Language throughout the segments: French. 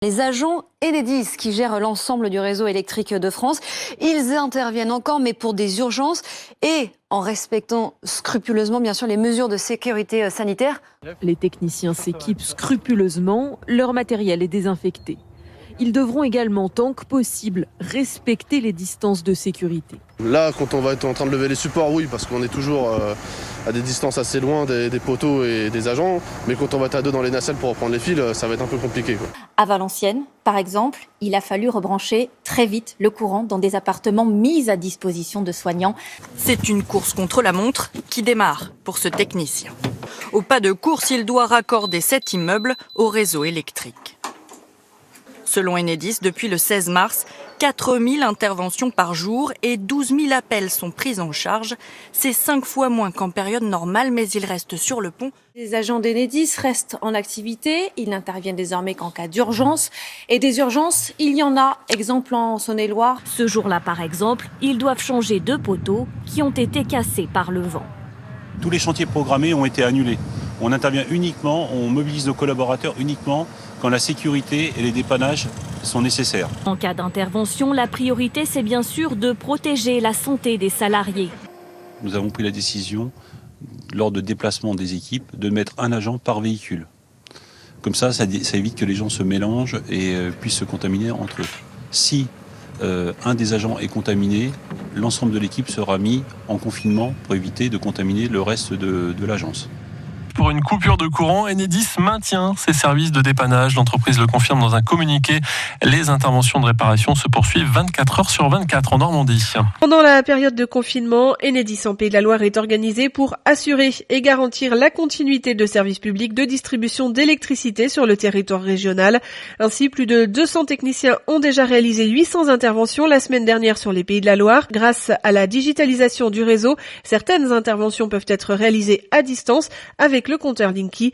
Les agents Enedis qui gèrent l'ensemble du réseau électrique de France, ils interviennent encore mais pour des urgences et en respectant scrupuleusement bien sûr les mesures de sécurité sanitaire. Les techniciens s'équipent scrupuleusement, leur matériel est désinfecté. Ils devront également, tant que possible, respecter les distances de sécurité. Là, quand on va être en train de lever les supports, oui, parce qu'on est toujours à des distances assez loin des poteaux et des agents. Mais quand on va être à deux dans les nacelles pour reprendre les fils, ça va être un peu compliqué, quoi. À Valenciennes, par exemple, il a fallu rebrancher très vite le courant dans des appartements mis à disposition de soignants. C'est une course contre la montre qui démarre pour ce technicien. Au pas de course, il doit raccorder cet immeuble au réseau électrique. Selon Enedis, depuis le 16 mars, 4000 interventions par jour et 12 000 appels sont pris en charge. C'est 5 fois moins qu'en période normale, mais ils restent sur le pont. Les agents d'Enedis restent en activité. Ils n'interviennent désormais qu'en cas d'urgence. Et des urgences, il y en a. Exemple en Saône-et-Loire. Ce jour-là, par exemple, ils doivent changer 2 poteaux qui ont été cassés par le vent. Tous les chantiers programmés ont été annulés. On intervient uniquement, on mobilise nos collaborateurs uniquement quand la sécurité et les dépannages sont nécessaires. En cas d'intervention, la priorité, c'est bien sûr de protéger la santé des salariés. Nous avons pris la décision, lors de déplacement des équipes, de mettre un agent par véhicule. Comme ça évite que les gens se mélangent et puissent se contaminer entre eux. Si un des agents est contaminé, l'ensemble de l'équipe sera mis en confinement pour éviter de contaminer le reste de l'agence. Pour une coupure de courant, Enedis maintient ses services de dépannage. L'entreprise le confirme dans un communiqué. Les interventions de réparation se poursuivent 24 heures sur 24 en Normandie. Pendant la période de confinement, Enedis en Pays de la Loire est organisé pour assurer et garantir la continuité de services publics de distribution d'électricité sur le territoire régional. Ainsi, plus de 200 techniciens ont déjà réalisé 800 interventions la semaine dernière sur les Pays de la Loire. Grâce à la digitalisation du réseau, certaines interventions peuvent être réalisées à distance avec le compteur Linky.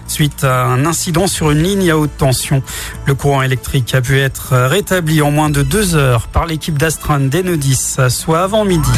Suite à un incident sur une ligne à haute tension, le courant électrique a pu être rétabli en moins de 2 heures par l'équipe d'astreinte d'Enedis, soit avant midi.